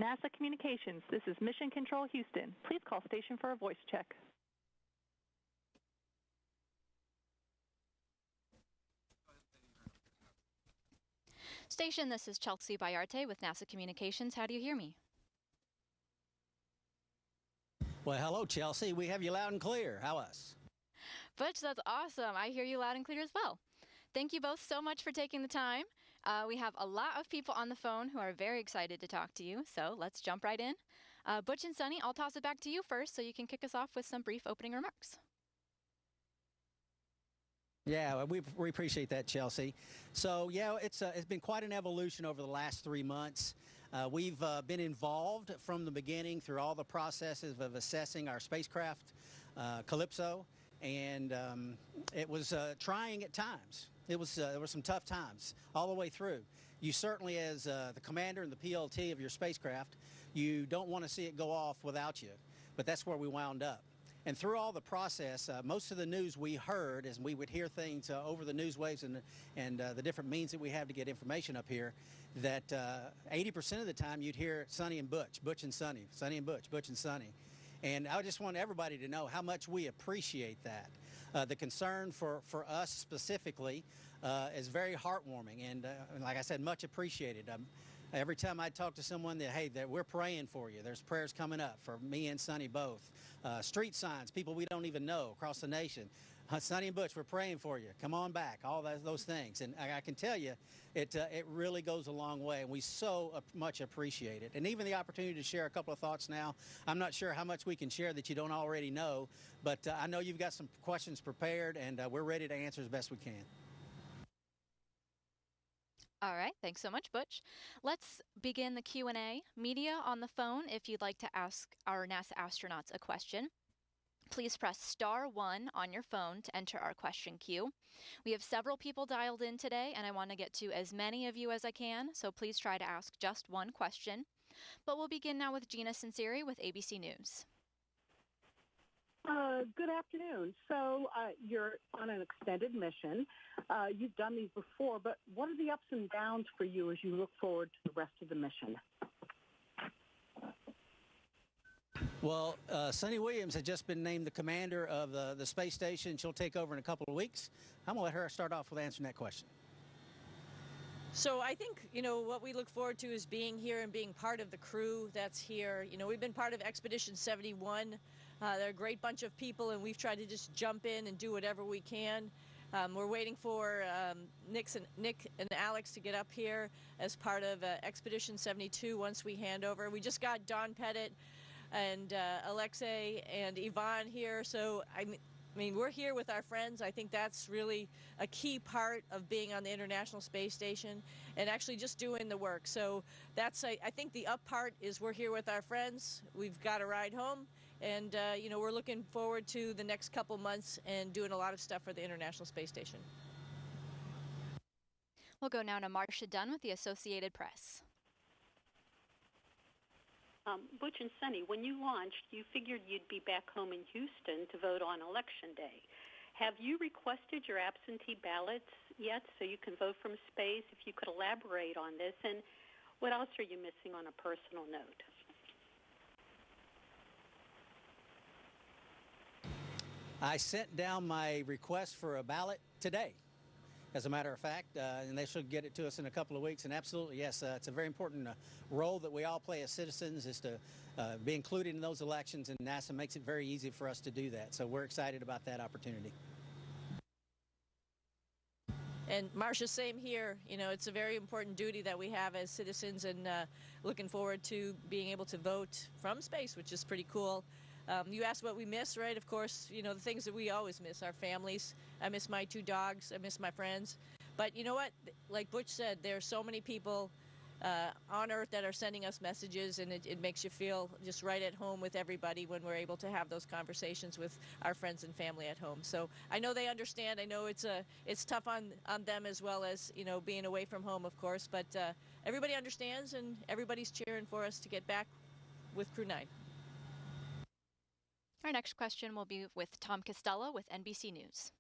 NASA Communications, this is Mission Control Houston. Please call station for a voice check. Station, this is Chelsea Bayarte with NASA Communications. How do you hear me? Well, hello, Chelsea. We have you loud and clear. How us? Butch, that's awesome. I hear you loud and clear as well. Thank you both so much for taking the time. We have a lot of people on the phone who are very excited to talk to you, so let's jump right in. Butch and Suni, I'll toss it back to you first so you can kick us off with some brief opening remarks. Yeah, we appreciate that, Chelsea. So, yeah, it's been quite an evolution over the last 3 months. We've been involved from the beginning through all the processes of assessing our spacecraft, Calypso, and it was trying at times. There were some tough times all the way through. You certainly, as the commander and the PLT of your spacecraft, you don't want to see it go off without you, but that's where we wound up. And through all the process, most of the news we heard, as we would hear things over the news waves and the different means that we have to get information up here, that 80% of the time you'd hear Suni and Butch, Butch and Suni, Suni and Butch, Butch and Suni. And I just want everybody to know how much we appreciate that. The concern for us specifically is very heartwarming and like I said, much appreciated. Every time I talk to someone that we're praying for you. There's prayers coming up for me and Suni both. Street signs, people we don't even know across the nation. Suni and Butch, we're praying for you. Come on back. All those things, and I can tell you, it really goes a long way, and we so much appreciate it. And even the opportunity to share a couple of thoughts now. I'm not sure how much we can share that you don't already know, but I know you've got some questions prepared, and we're ready to answer as best we can. All right, thanks so much, Butch. Let's begin the Q&A. Media on the phone, if you'd like to ask our NASA astronauts a question, please press *1 on your phone to enter our question queue. We have several people dialed in today, and I want to get to as many of you as I can, so please try to ask just one question. But we'll begin now with Gina Sinceri with ABC News. Good afternoon. So you're on an extended mission. You've done these before, but what are the ups and downs for you as you look forward to the rest of the mission? Well, Suni Williams has just been named the commander of the space station. She'll take over in a couple of weeks. I'm going to let her start off with answering that question. So I think, what we look forward to is being here and being part of the crew that's here. We've been part of Expedition 71. They're a great bunch of people, and we've tried to just jump in and do whatever we can. We're waiting for Nick and Alex to get up here as part of Expedition 72 once we hand over. We just got Don Pettit and Alexei and Yvonne here, so I mean, we're here with our friends. I think that's really a key part of being on the International Space Station and actually just doing the work. So that's, I think the up part is we're here with our friends. We've got a ride home, and we're looking forward to the next couple months and doing a lot of stuff for the International Space Station. We'll go now to Marcia Dunn with the Associated Press. Butch and Suni, when you launched, you figured you'd be back home in Houston to vote on Election Day. Have you requested your absentee ballots yet so you can vote from space? If you could elaborate on this, and what else are you missing on a personal note? I sent down my request for a ballot today, as a matter of fact, and they should get it to us in a couple of weeks. And absolutely, yes, it's a very important role that we all play as citizens, is to be included in those elections, and NASA makes it very easy for us to do that. So we're excited about that opportunity. And Marcia, same here. It's a very important duty that we have as citizens, and looking forward to being able to vote from space, which is pretty cool. You asked what we miss, right? Of course, the things that we always miss, our families. I miss my 2 dogs. I miss my friends. But you know what? Like Butch said, there are so many people on Earth that are sending us messages, and it makes you feel just right at home with everybody when we're able to have those conversations with our friends and family at home. So I know they understand. I know it's tough on them as well as, being away from home, of course. But everybody understands, and everybody's cheering for us to get back with Crew 9. Our next question will be with Tom Costello with NBC News.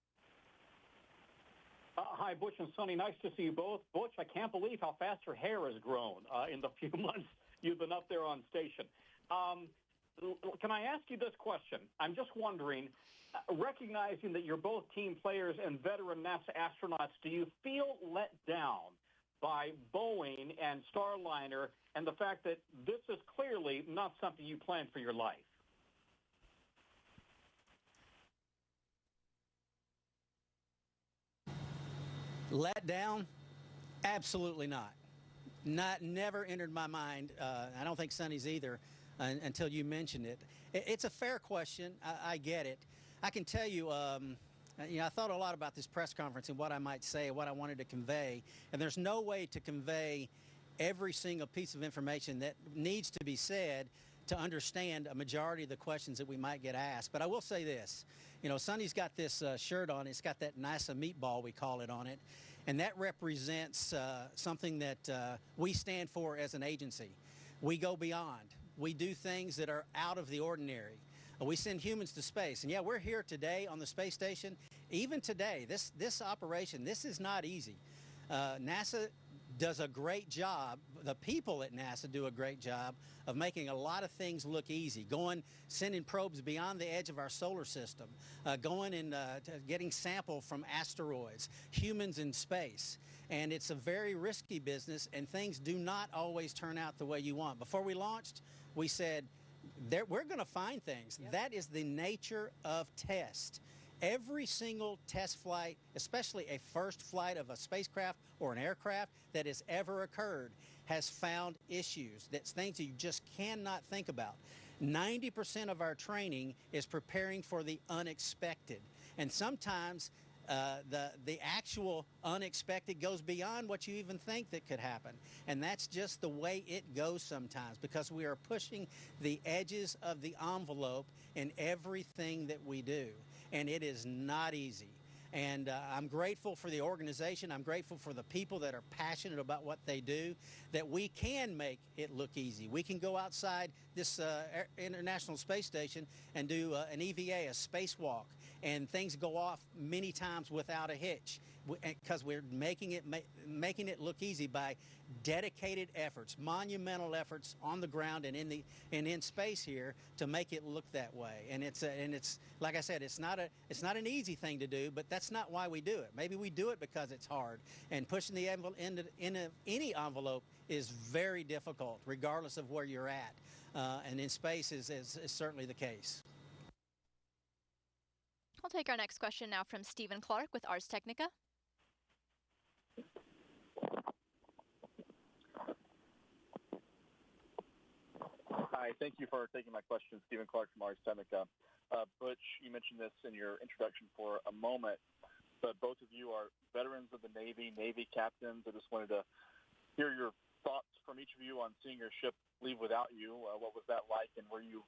Hi, Butch and Suni. Nice to see you both. Butch, I can't believe how fast your hair has grown in the few months you've been up there on station. Can I ask you this question? I'm just wondering, recognizing that you're both team players and veteran NASA astronauts, do you feel let down by Boeing and Starliner and the fact that this is clearly not something you planned for your life? Let down? Absolutely not. Never entered my mind. I don't think Suni's either until you mentioned it. It's a fair question. I get it. I can tell you, I thought a lot about this press conference and what I might say, what I wanted to convey, and there's no way to convey every single piece of information that needs to be said to understand a majority of the questions that we might get asked. But I will say this, Suni's got this shirt on. It's got that NASA meatball, we call it, on it, and that represents something that we stand for as an agency. We go beyond. We do things that are out of the ordinary. We send humans to space. And yeah, we're here today on the space station. Even today, this operation, this is not easy. NASA does a great job. The people at NASA do a great job of making a lot of things look easy. Sending probes beyond the edge of our solar system, going and getting sample from asteroids, humans in space. And it's a very risky business, and things do not always turn out the way you want. Before we launched, we said, we're going to find things. Yep. That is the nature of test. Every single test flight, especially a first flight of a spacecraft or an aircraft that has ever occurred, has found issues. That's things that you just cannot think about. 90% of our training is preparing for the unexpected. And sometimes the actual unexpected goes beyond what you even think that could happen. And that's just the way it goes sometimes, because we are pushing the edges of the envelope in everything that we do. And it is not easy. And I'm grateful for the organization. I'm grateful for the people that are passionate about what they do, that we can make it look easy. We can go outside this International Space Station and do an EVA, a spacewalk, and things go off many times without a hitch, because we're making it look easy by dedicated efforts, monumental efforts on the ground and in space here to make it look that way. And it's like I said, it's not an easy thing to do, but that's not why we do it. Maybe we do it because it's hard, and pushing the envelope into any envelope is very difficult, regardless of where you're at. And in space is certainly the case. We'll take our next question now from Stephen Clark with Ars Technica. Hi, thank you for taking my question. Stephen Clark from Ars Technica. Butch, you mentioned this in your introduction for a moment, but both of you are veterans of the Navy captains. I just wanted to hear your thoughts from each of you on seeing your ship leave without you. What was that like, and were you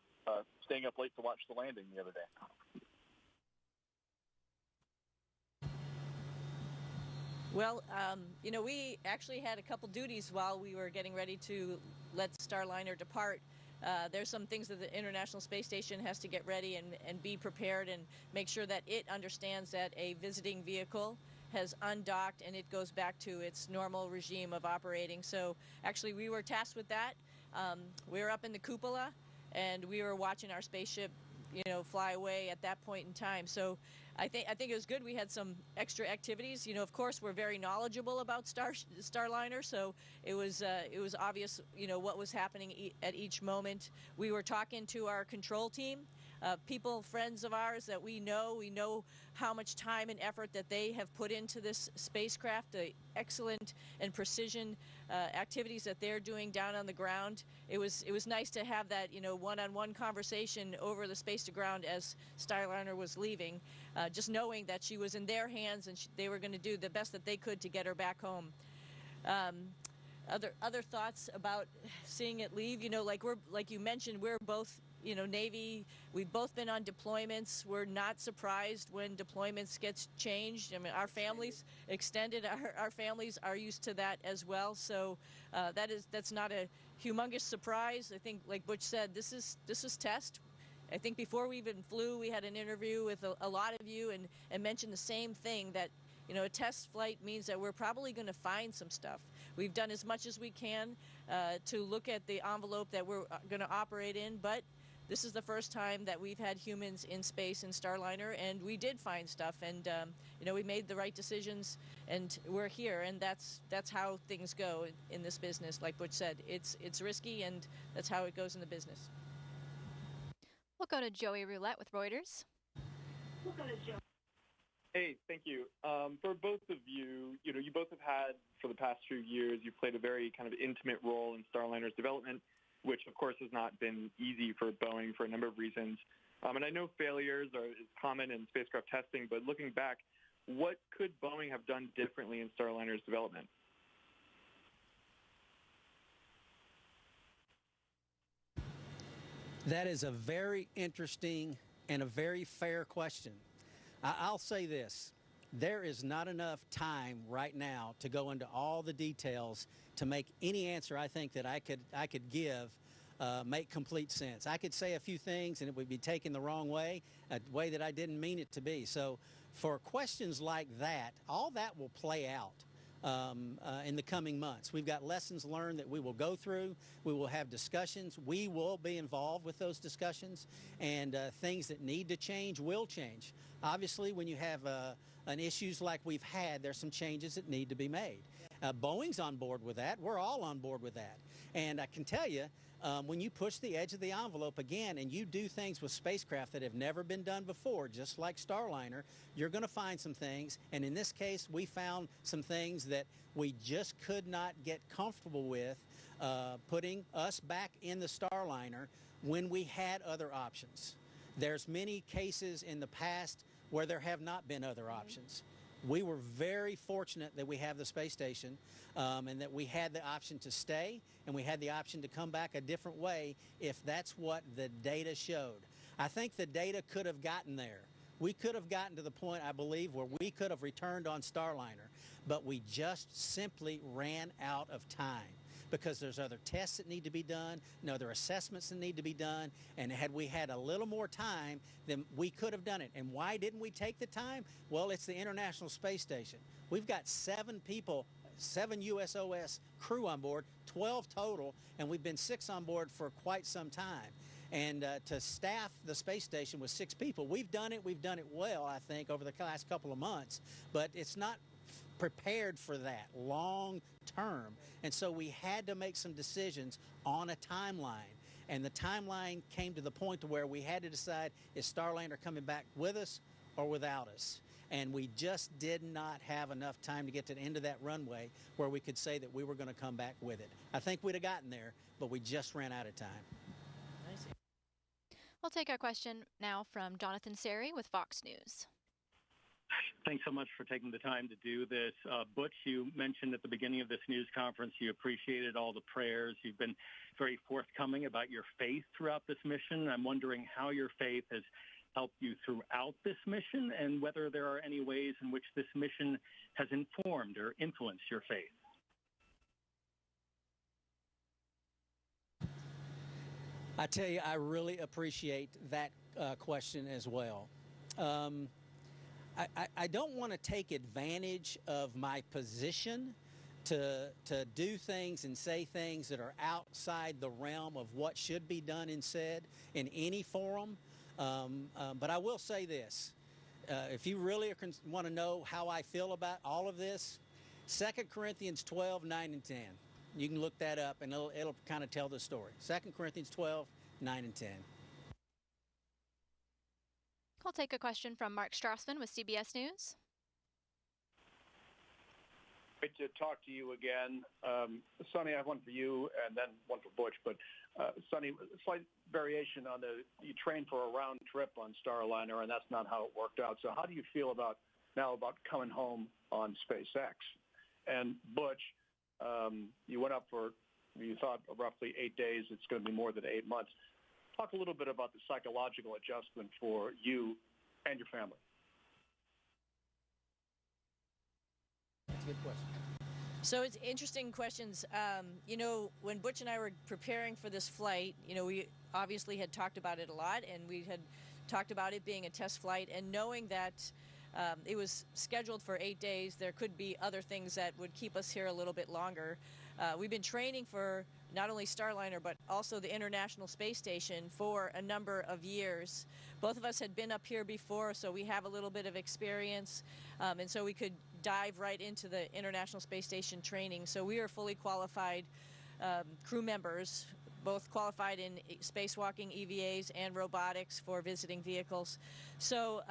staying up late to watch the landing the other day? Well, we actually had a couple duties while we were getting ready to let Starliner depart. There's some things that the International Space Station has to get ready and be prepared and make sure that it understands that a visiting vehicle has undocked and it goes back to its normal regime of operating. So actually we were tasked with that. We were up in the cupola and we were watching our spaceship fly away at that point in time. So I think it was good. We had some extra activities. Of course, we're very knowledgeable about Starliner, so it was obvious, what was happening at each moment. We were talking to our control team, friends of ours that we know how much time and effort that they have put into this spacecraft, the excellent and precision activities that they're doing down on the ground. It was nice to have that one-on-one conversation over the space to ground as Starliner was leaving, just knowing that she was in their hands and they were going to do the best that they could to get her back home. Other thoughts about seeing it leave, like you mentioned, we're both Navy. We've both been on deployments. We're not surprised when deployments gets changed. I mean, our families extended. Our families are used to that as well. So that's not a humongous surprise. I think, like Butch said, this is test. I think before we even flew, we had an interview with a lot of you and mentioned the same thing, that you know, a test flight means that we're probably going to find some stuff. We've done as much as we can to look at the envelope that we're going to operate in, but this is the first time that we've had humans in space in Starliner, and we did find stuff, and you know, we made the right decisions, and we're here, and that's how things go in this business. Like Butch said, it's risky, and that's how it goes in the business. We'll go to Joey Roulette with Reuters. Hey, thank you. For both of you, you know, you both have had, for the past few years, you've played a very kind of intimate role in Starliner's development, which, of course, has not been easy for Boeing for a number of reasons. And I know failures is common in spacecraft testing, but looking back, what could Boeing have done differently in Starliner's development? That is a very interesting and a very fair question. I'll say this. There is not enough time right now to go into all the details to make any answer I think that I could give make complete sense. I could say a few things and it would be taken the wrong way, a way that I didn't mean it to be. So for questions like that, all that will play out in the coming months. We've got lessons learned that we will go through. We will have discussions. We will be involved with those discussions, and things that need to change will change. Obviously, when you have an issues like we've had, there's some changes that need to be made. Boeing's on board with that. We're all on board with that. And I can tell you, when you push the edge of the envelope again and you do things with spacecraft that have never been done before, just like Starliner, you're going to find some things. And in this case, we found some things that we just could not get comfortable with putting us back in the Starliner when we had other options. There's many cases in the past where there have not been other options. We were very fortunate that we have the space station and that we had the option to stay and we had the option to come back a different way if that's what the data showed. I think the data could have gotten there. We could have gotten to the point, I believe, where we could have returned on Starliner, but we just simply ran out of time because there's other tests that need to be done and other assessments that need to be done, and had we had a little more time, then we could have done it. And why didn't we take the time? Well, it's the International Space Station. We've got 7 people, 7 USOS crew on board, 12 total, and we've been 6 on board for quite some time. And to staff the space station with 6 people, we've done it well, I think, over the last couple of months, but it's not prepared for that long term. And so we had to make some decisions on a timeline. And the timeline came to the point to where we had to decide, is Starliner coming back with us or without us? And we just did not have enough time to get to the end of that runway where we could say that we were going to come back with it. I think we'd have gotten there, but we just ran out of time. We'll take our question now from Jonathan Seri with Fox News. Thanks so much for taking the time to do this. Butch, you mentioned at the beginning of this news conference you appreciated all the prayers. You've been very forthcoming about your faith throughout this mission. I'm wondering how your faith has helped you throughout this mission and whether there are any ways in which this mission has informed or influenced your faith. I tell you, I really appreciate that question as well. I don't want to take advantage of my position to do things and say things that are outside the realm of what should be done and said in any forum. But I will say this. If you really want to know how I feel about all of this, 2 Corinthians 12, 9 and 10. You can look that up and it'll kind of tell the story. 2 Corinthians 12, 9 and 10. I'll take a question from Mark Strassman with CBS News. Great to talk to you again. Suni, I have one for you and then one for Butch. But Suni, slight variation on you trained for a round trip on Starliner, and that's not how it worked out. So how do you feel about coming home on SpaceX? And Butch, you went up for, you thought, roughly 8 days. It's going to be more than 8 months. Talk a little bit about the psychological adjustment for you and your family. That's a good question. So it's interesting questions. You know, when Butch and I were preparing for this flight, you know, we obviously had talked about it a lot, and we had talked about it being a test flight, and knowing that It was scheduled for 8 days. There could be other things that would keep us here a little bit longer. We've been training for not only Starliner, but also the International Space Station for a number of years. Both of us had been up here before, so we have a little bit of experience, and so we could dive right into the International Space Station training. So we are fully qualified crew members, both qualified in spacewalking, EVAs, and robotics for visiting vehicles. So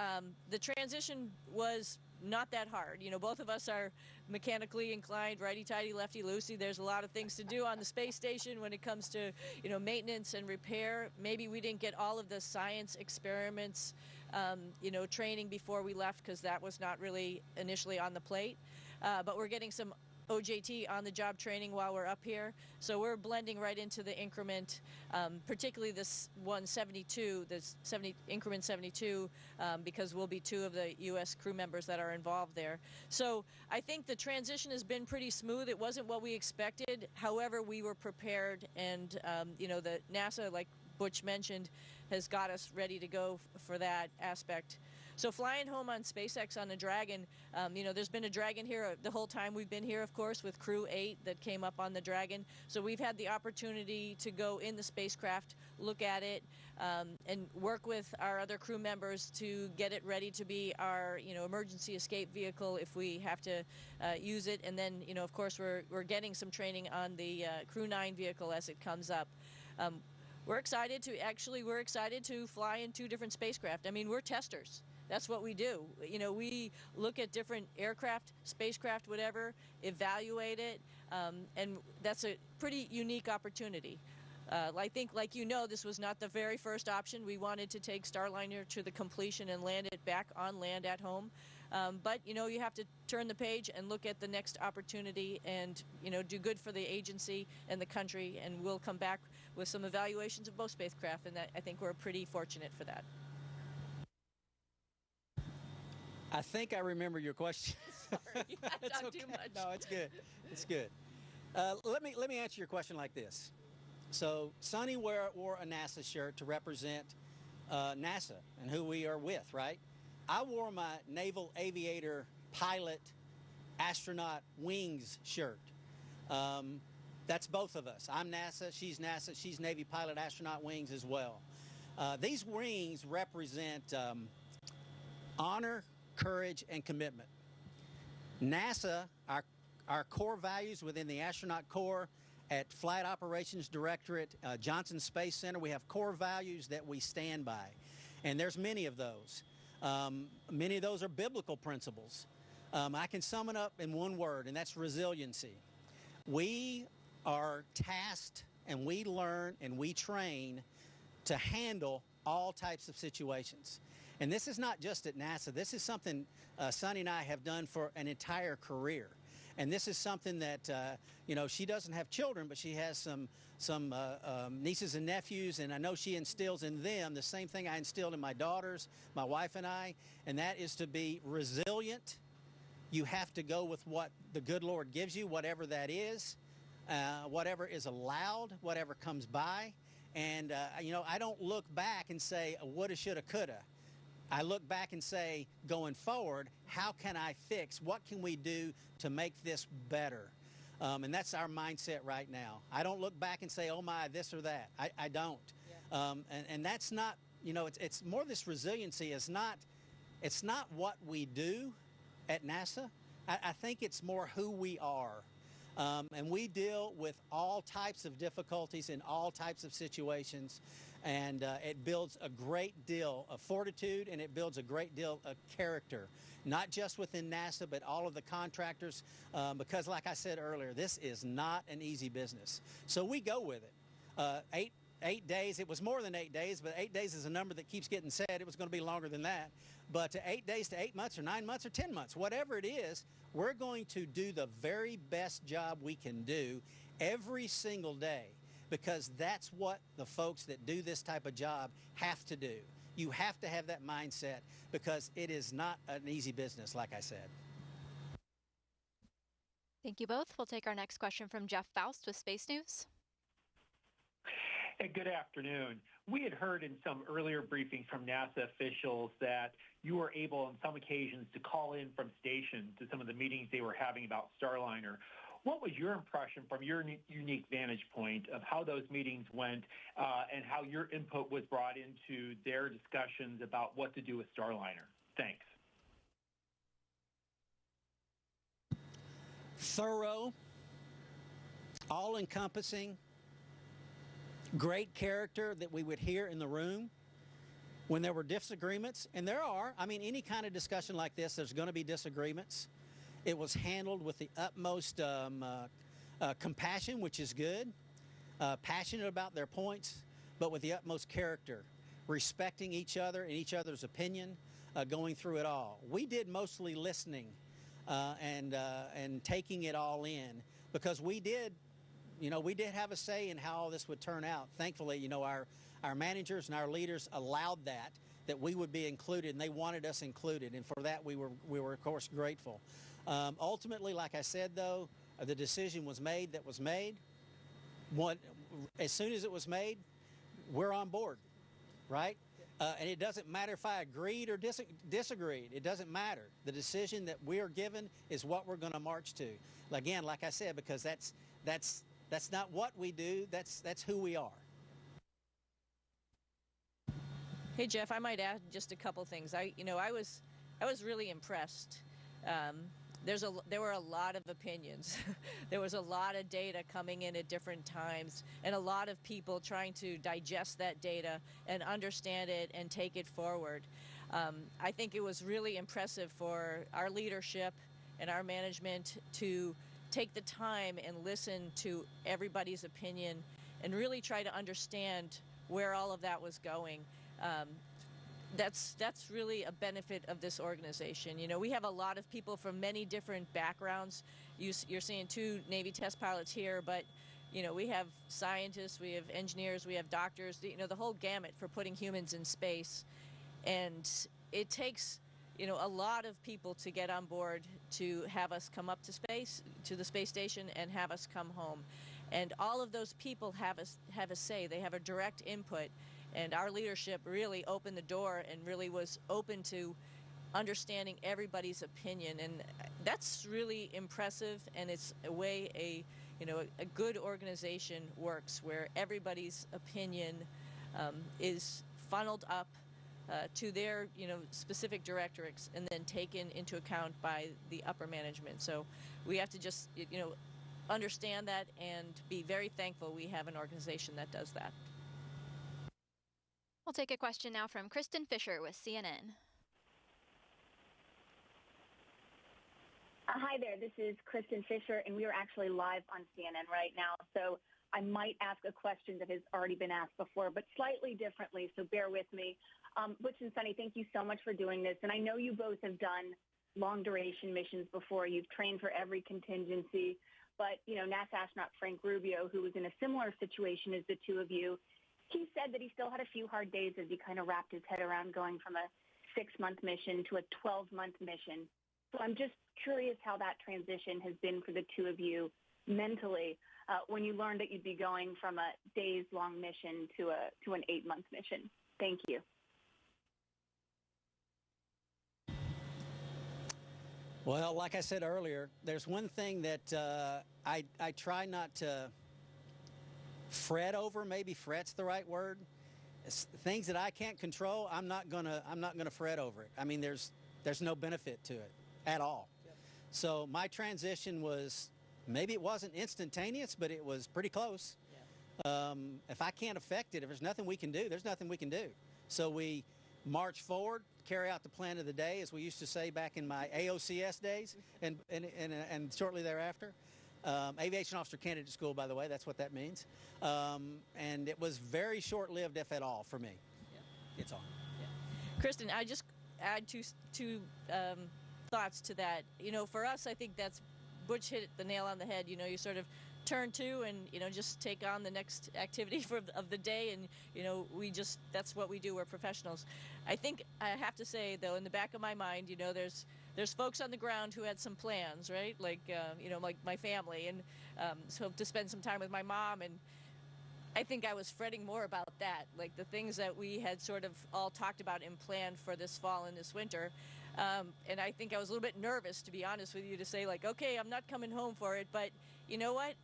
the transition was not that hard. You know, both of us are mechanically inclined, righty-tighty, lefty-loosey. There's a lot of things to do on the space station when it comes to, you know, maintenance and repair. Maybe we didn't get all of the science experiments, you know, training before we left, because that was not really initially on the plate. But we're getting some OJT on the job training while we're up here. So we're blending right into the increment, particularly this 172, this increment 72, because we'll be 2 of the U.S. crew members that are involved there. So I think the transition has been pretty smooth. It wasn't what we expected. However, we were prepared, and you know, the NASA, like Butch mentioned, has got us ready to go for that aspect. So flying home on SpaceX on a Dragon, you know, there's been a Dragon here the whole time we've been here, of course, with Crew 8 that came up on the Dragon. So we've had the opportunity to go in the spacecraft, look at it, and work with our other crew members to get it ready to be our, you know, emergency escape vehicle if we have to use it. And then, you know, of course, we're getting some training on the Crew 9 vehicle as it comes up. We're excited to fly in 2 different spacecraft. I mean, we're testers. That's what we do. You know, we look at different aircraft, spacecraft, whatever, evaluate it, and that's a pretty unique opportunity. I think, like you know, this was not the very first option. We wanted to take Starliner to the completion and land it back on land at home. But, you know, you have to turn the page and look at the next opportunity and, you know, do good for the agency and the country, and we'll come back with some evaluations of both spacecraft, and that, I think we're pretty fortunate for that. I think I remember your question. Sorry, I talked too much. No, it's good. It's good. Let me answer your question like this. So Suni wore a NASA shirt to represent NASA and who we are with, right? I wore my Naval Aviator Pilot Astronaut Wings shirt. That's both of us. I'm NASA, she's Navy Pilot Astronaut Wings as well. These wings represent honor, courage, and commitment. NASA, our core values within the astronaut corps at Flight Operations Directorate, Johnson Space Center, we have core values that we stand by. And there's many of those. Many of those are biblical principles. I can sum it up in one word, and that's resiliency. We are tasked, and we learn, and we train to handle all types of situations. And this is not just at NASA. This is something Suni and I have done for an entire career. And this is something that, you know, she doesn't have children, but she has some nieces and nephews, and I know she instills in them the same thing I instilled in my daughters, my wife and I, and that is to be resilient. You have to go with what the good Lord gives you, whatever that is, whatever is allowed, whatever comes by. And, you know, I don't look back and say, woulda, shoulda, coulda. I look back and say, going forward, how can I fix? What can we do to make this better? And that's our mindset right now. I don't look back and say, oh my, this or that. I don't. Yeah. And that's not, you know, it's more this resiliency is not, it's not what we do at NASA. I think it's more who we are. And we deal with all types of difficulties in all types of situations. And it builds a great deal of fortitude, and it builds a great deal of character, not just within NASA, but all of the contractors, because like I said earlier, this is not an easy business. So we go with it. 8 days, it was more than 8 days, but 8 days is a number that keeps getting said. It was going to be longer than that. But 8 days to 8 months or 9 months or 10 months, whatever it is, we're going to do the very best job we can do every single day, because that's what the folks that do this type of job have to do. You have to have that mindset, because it is not an easy business, like I said. Thank you both. We'll take our next question from Jeff Faust with Space News. Hey, good afternoon. We had heard in some earlier briefings from NASA officials that you were able on some occasions to call in from station to some of the meetings they were having about Starliner. What was your impression from your unique vantage point of how those meetings went and how your input was brought into their discussions about what to do with Starliner? Thanks. Thorough, all-encompassing, great character that we would hear in the room when there were disagreements, and there are. I mean, any kind of discussion like this, there's going to be disagreements. It was handled with the utmost compassion, which is good, passionate about their points, but with the utmost character, respecting each other and each other's opinion, going through it all. We did mostly listening and taking it all in, because we did have a say in how all this would turn out. Thankfully, our managers and our leaders allowed that we would be included, and they wanted us included, and for that we were of course grateful. Ultimately, like I said, though, the decision was made that was made. As soon as it was made, we're on board, right? And it doesn't matter if I agreed or disagreed. It doesn't matter. The decision that we are given is what we're going to march to. Again, like I said, because that's not what we do. That's who we are. Hey Jeff, I might add just a couple things. I was really impressed. There were a lot of opinions. There was a lot of data coming in at different times, and a lot of people trying to digest that data and understand it and take it forward. I think it was really impressive for our leadership and our management to take the time and listen to everybody's opinion and really try to understand where all of that was going. That's really a benefit of this organization. We have a lot of people from many different backgrounds. You're seeing 2 Navy test pilots here, but we have scientists, we have engineers, we have doctors, the whole gamut for putting humans in space. And it takes a lot of people to get on board to have us come up to space, to the space station, and have us come home. And all of those people have a say. They have a direct input. And our leadership really opened the door and really was open to understanding everybody's opinion. And that's really impressive, and it's a way a good organization works, where everybody's opinion is funneled up to their specific directorates and then taken into account by the upper management. So we have to just understand that and be very thankful we have an organization that does that. We'll take a question now from Kristen Fisher with CNN. Hi there, this is Kristen Fisher, and we are actually live on CNN right now. So I might ask a question that has already been asked before, but slightly differently, so bear with me. Butch and Suni, thank you so much for doing this. And I know you both have done long-duration missions before. You've trained for every contingency. But, NASA astronaut Frank Rubio, who was in a similar situation as the two of you, he said that he still had a few hard days as he kind of wrapped his head around going from a 6-month mission to a 12-month mission. So I'm just curious how that transition has been for the two of you mentally when you learned that you'd be going from a days-long mission to an 8-month mission. Thank you. Well, like I said earlier, there's one thing that I try not to fret over. Maybe fret's the right word. Things that I can't control, I'm not gonna fret over it. I mean, there's no benefit to it at all. Yep. So my transition was, maybe it wasn't instantaneous, but it was pretty close. Yeah. If I can't affect it, if there's nothing we can do, there's nothing we can do. So we march forward, carry out the plan of the day, as we used to say back in my AOCS days, and shortly thereafter. Aviation Officer Candidate School, by the way, that's what that means. And it was very short-lived, if at all, for me. Yeah. It's on. Yeah. Kristen, I just add two thoughts to that. For us, I think that's Butch hit the nail on the head. You sort of turn to and just take on the next activity of the day, and that's what we do. We're professionals. I think I have to say, though, in the back of my mind, there's folks on the ground who had some plans, right? Like my family, and so to spend some time with my mom. And I think I was fretting more about that, like the things that we had sort of all talked about and planned for this fall and this winter. And I think I was a little bit nervous, to be honest with you, to say like, okay, I'm not coming home for it. But you know what?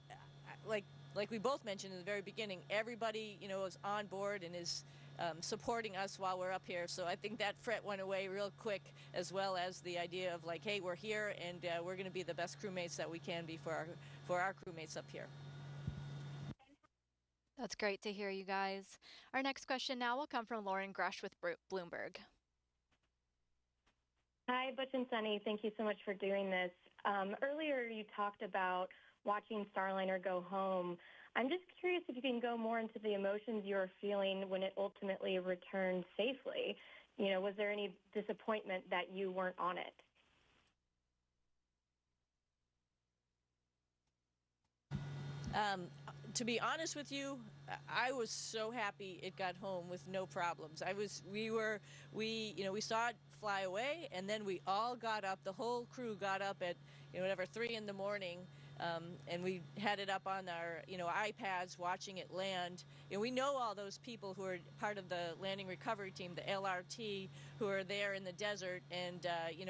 Like we both mentioned in the very beginning, everybody, is on board and is supporting us while we're up here. So I think that fret went away real quick, as well as the idea of like, hey, we're here and we're going to be the best crewmates that we can be for our crewmates up here. That's great to hear, you guys. Our next question now will come from Lauren Grush with Bloomberg. Hi, Butch and Suni. Thank you so much for doing this. Earlier, you talked about watching Starliner go home. I'm just curious if you can go more into the emotions you were feeling when it ultimately returned safely. Was there any disappointment that you weren't on it? To be honest with you, I was so happy it got home with no problems. We saw it fly away, and then we all got up. The whole crew got up at 3 in the morning, and we had it up on our iPads watching it land. We know all those people who are part of the landing recovery team, the LRT, who are there in the desert, and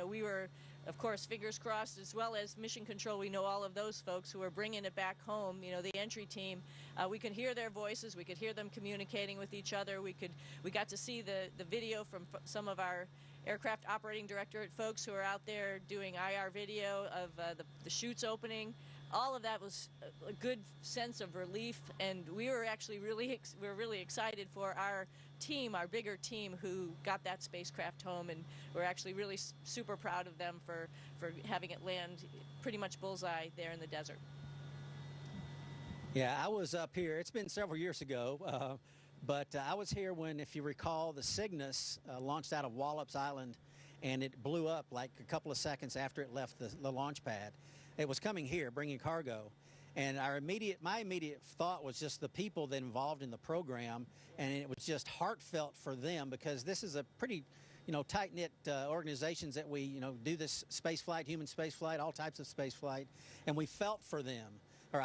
we were, of course, fingers crossed, as well as Mission Control. We know all of those folks who are bringing it back home, the entry team. We could hear their voices. We could hear them communicating with each other. We got to see the video from some of our aircraft operating directorate folks who are out there doing IR video of the chutes opening. All of that was a good sense of relief, and we were actually really excited for our team, our bigger team, who got that spacecraft home, and we're actually really super proud of them for having it land pretty much bullseye there in the desert. Yeah, I was up here. It's been several years ago, but I was here when, if you recall, the Cygnus launched out of Wallops Island, and it blew up like a couple of seconds after it left the launch pad. It was coming here, bringing cargo. And my immediate thought was just the people that involved in the program, and it was just heartfelt for them, because this is a pretty, tight-knit organizations that we, do this space flight, human space flight, all types of space flight, and we felt for them, or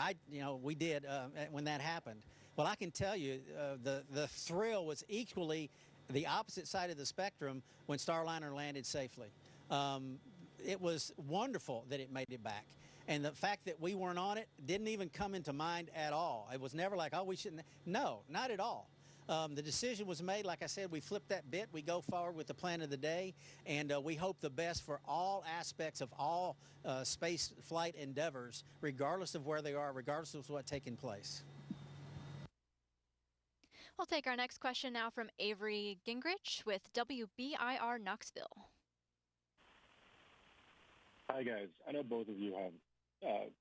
we did when that happened. Well, I can tell you, the thrill was equally the opposite side of the spectrum when Starliner landed safely. It was wonderful that it made it back. And the fact that we weren't on it didn't even come into mind at all. It was never like, oh, we shouldn't. No, not at all. The decision was made. Like I said, we flipped that bit. We go forward with the plan of the day, and we hope the best for all aspects of all space flight endeavors, regardless of where they are, regardless of what's taking place. We'll take our next question now from Avery Gingrich with WBIR Knoxville. Hi, guys. I know both of you have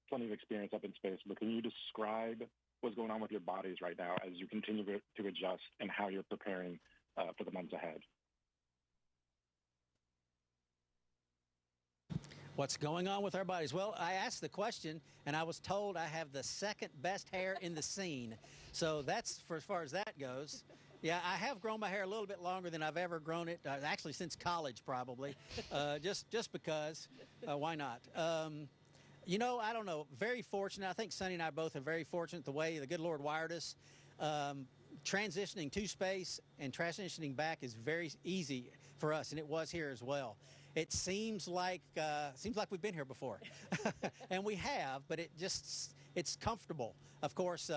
plenty of experience up in space, but can you describe what's going on with your bodies right now as you continue to adjust, and how you're preparing for the months ahead? What's going on with our bodies? Well, I asked the question, and I was told I have the second best hair in the scene. So that's for as far as that goes. Yeah, I have grown my hair a little bit longer than I've ever grown it, actually since college probably, just because. Why not? I don't know. Very fortunate. I think Suni and I both are very fortunate the way the good Lord wired us. Transitioning to space and transitioning back is very easy for us, and it was here as well. It seems like we've been here before, and we have, but it's comfortable. Of course,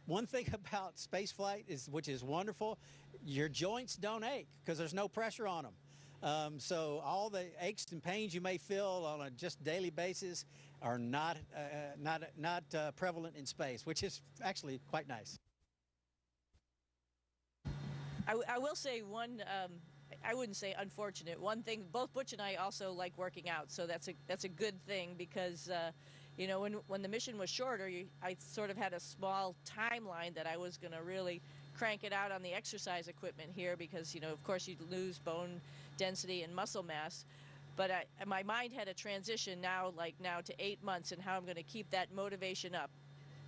one thing about space flight which is wonderful, your joints don't ache because there's no pressure on them. So all the aches and pains you may feel on a just daily basis are not prevalent in space, which is actually quite nice. I will say one. I wouldn't say unfortunate. One thing, both Butch and I also like working out, so that's a good thing, because when the mission was shorter, I sort of had a small timeline that I was going to really crank it out on the exercise equipment here, because of course you lose bone density and muscle mass. But my mind had a transition now to 8 months, and how I'm going to keep that motivation up.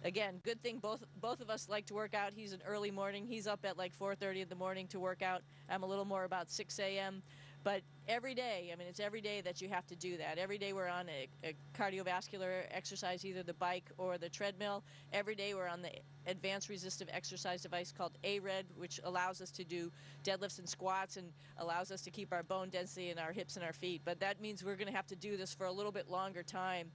Again, good thing both of us like to work out. He's an early morning. He's up at like 4:30 in the morning to work out. I'm a little more about 6 a.m. But every day, I mean, it's every day that you have to do that. Every day we're on a cardiovascular exercise, either the bike or the treadmill. Every day we're on the advanced resistive exercise device called ARED, which allows us to do deadlifts and squats and allows us to keep our bone density in our hips and our feet. But that means we're going to have to do this for a little bit longer time.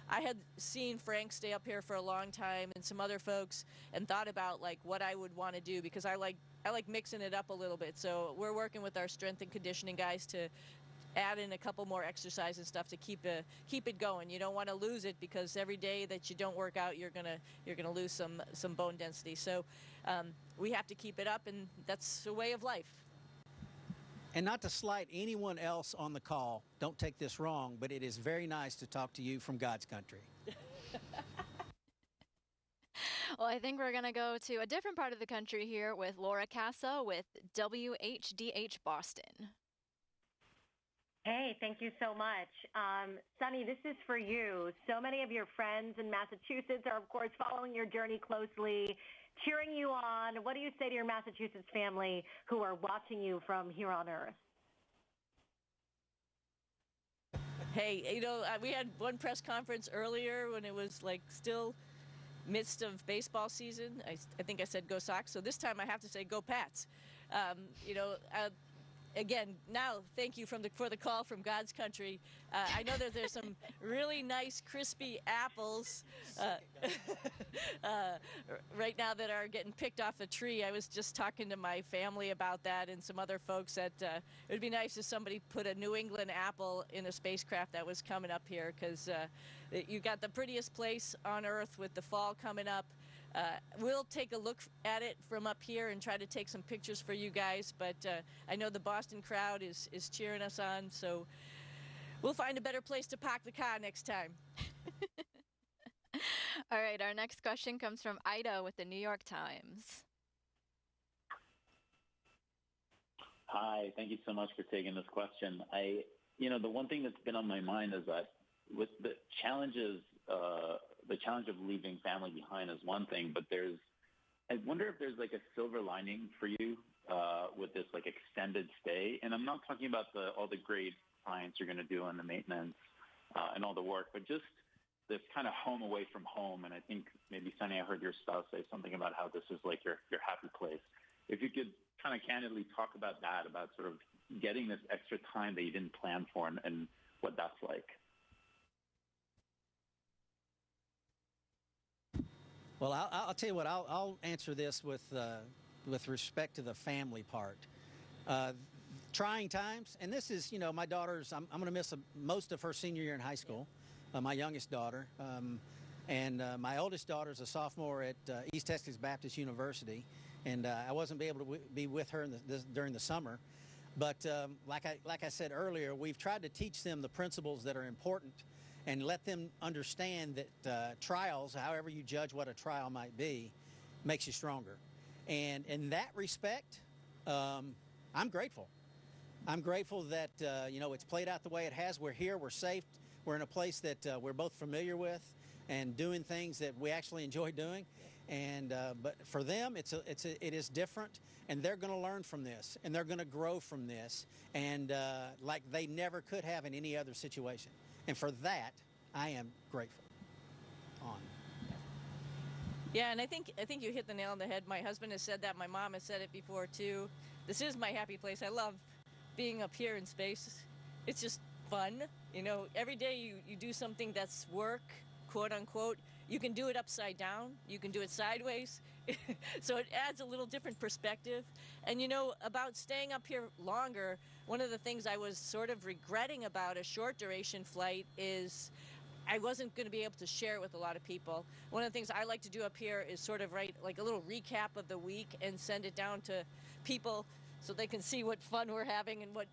I had seen Frank stay up here for a long time and some other folks and thought about like what I would want to do, because I like mixing it up a little bit. So we're working with our strength and conditioning guys to add in a couple more exercise and stuff to keep it going. You don't want to lose it, because every day that you don't work out, you're gonna lose some bone density. So we have to keep it up, and that's a way of life. And not to slight anyone else on the call, don't take this wrong, but it is very nice to talk to you from God's country. Well, I think we're going to go to a different part of the country here with Laura Casa with WHDH Boston. Hey, thank you so much. Suni, this is for you. So many of your friends in Massachusetts are, of course, following your journey closely, cheering you on. What do you say to your Massachusetts family who are watching you from here on Earth? Hey, you know, we had one press conference earlier when it was like still midst of baseball season. I think I said go Sox. So this time I have to say go Pats. Again, now thank you for the call from God's country. I know that there's some really nice crispy apples right now that are getting picked off the tree. I was just talking to my family about that and some other folks that it would be nice if somebody put a New England apple in a spacecraft that was coming up here, because you got the prettiest place on Earth with the fall coming up. We'll take a look at it from up here and try to take some pictures for you guys, but I know the Boston crowd is cheering us on, so we'll find a better place to park the car next time. All right, our next question comes from Ida with the New York Times. Hi, thank you so much for taking this question. The one thing that's been on my mind is that with the challenge of leaving family behind is one thing, but I wonder if there's like a silver lining for you with this like extended stay. And I'm not talking about all the great science you're going to do on the maintenance and all the work, but just this kind of home away from home. And I think maybe, Suni, I heard your spouse say something about how this is like your happy place. If you could kind of candidly talk about that, about sort of getting this extra time that you didn't plan for and what that's like. Well, I'll tell you what, I'll answer this with respect to the family part. Trying times, and this is, my daughter's, I'm going to miss most of her senior year in high school, my youngest daughter, and my oldest daughter's a sophomore at East Texas Baptist University, and I wasn't able to be with her during the summer. But like I said earlier, we've tried to teach them the principles that are important and let them understand that trials, however you judge what a trial might be, makes you stronger. And in that respect, I'm grateful. I'm grateful that, it's played out the way it has. We're here, we're safe, we're in a place that we're both familiar with and doing things that we actually enjoy doing. And but for them, it is different, and they're going to learn from this, and they're going to grow from this, and like they never could have in any other situation. And for that, I am grateful. Yeah, and I think you hit the nail on the head. My husband has said that. My mom has said it before too. This is my happy place. I love being up here in space. It's just fun. Every day you do something that's work, quote unquote. You can do it upside down. You can do it sideways. So it adds a little different perspective. And about staying up here longer, one of the things I was sort of regretting about a short duration flight is I wasn't going to be able to share it with a lot of people. One of the things I like to do up here is sort of write like a little recap of the week and send it down to people so they can see what fun we're having and what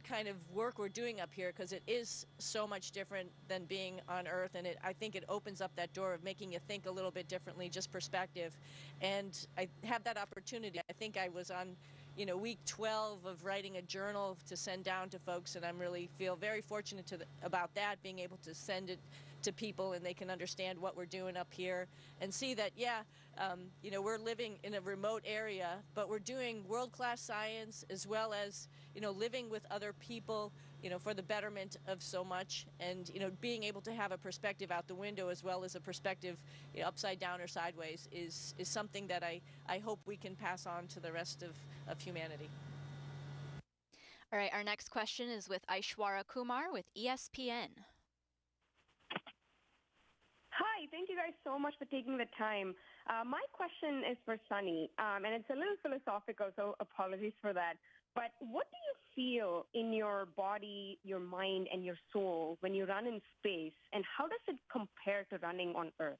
kind of work we're doing up here, because it is so much different than being on Earth, and I think it opens up that door of making you think a little bit differently, just perspective. And I have that opportunity. I think I was on week 12 of writing a journal to send down to folks, and I'm really feel very fortunate about that, being able to send it to people and they can understand what we're doing up here and see that, we're living in a remote area, but we're doing world-class science as well as, living with other people, for the betterment of so much, and, being able to have a perspective out the window as well as a perspective upside down or sideways is something that I hope we can pass on to the rest of humanity. All right, our next question is with Aishwarya Kumar with ESPN. Hi, thank you guys so much for taking the time. My question is for Suni, and it's a little philosophical, so apologies for that. But what do you feel in your body, your mind, and your soul when you run in space, and how does it compare to running on Earth?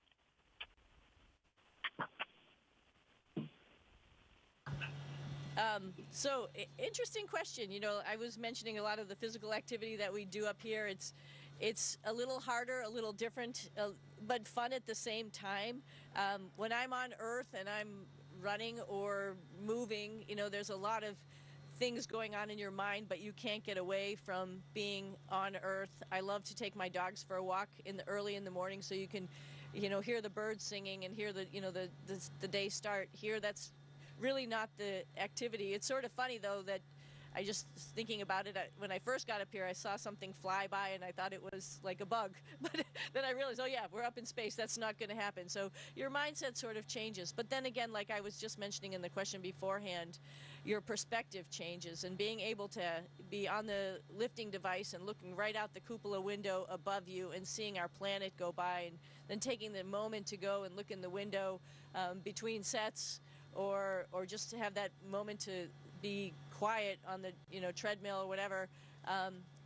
Interesting question. I was mentioning a lot of the physical activity that we do up here. It's a little harder, a little different, but fun at the same time. When I'm on Earth and I'm running or moving, there's a lot of things going on in your mind, but you can't get away from being on Earth. I love to take my dogs for a walk early in the morning, so you can, hear the birds singing and hear the day start here. That's really not the activity. It's sort of funny though that I just thinking about it, when I first got up here, I saw something fly by and I thought it was like a bug, but then I realized, oh yeah, we're up in space. That's not going to happen. So your mindset sort of changes. But then again, like I was just mentioning in the question beforehand, your perspective changes, and being able to be on the lifting device and looking right out the cupola window above you and seeing our planet go by, and then taking the moment to go and look in the window between sets, or just to have that moment to be quiet on the treadmill or whatever,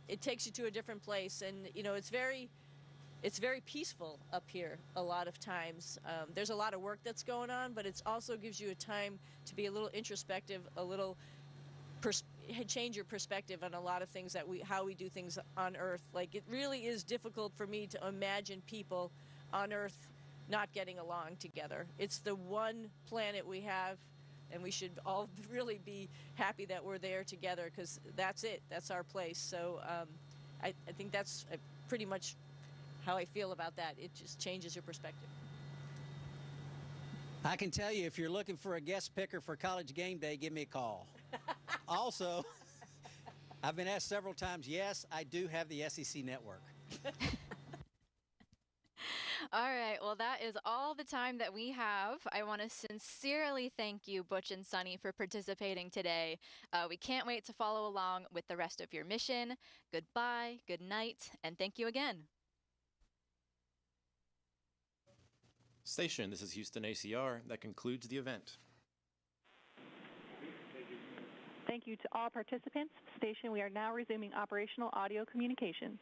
it takes you to a different place, and it's very peaceful up here a lot of times. There's a lot of work that's going on, but it also gives you a time to be a little introspective, a little change your perspective on a lot of things how we do things on Earth. Like, it really is difficult for me to imagine people on Earth not getting along together. It's the one planet we have, and we should all really be happy that we're there together, because that's it. That's our place. So I think that's pretty much how I feel about that. It just changes your perspective. I can tell you, if you're looking for a guest picker for College Game Day, give me a call. Also, I've been asked several times, yes, I do have the SEC network. All right, well, that is all the time that we have. I want to sincerely thank you, Butch and Suni, for participating today. We can't wait to follow along with the rest of your mission. Goodbye, good night, and thank you again. Station, this is Houston ACR. That concludes the event. Thank you to all participants. Station, we are now resuming operational audio communications.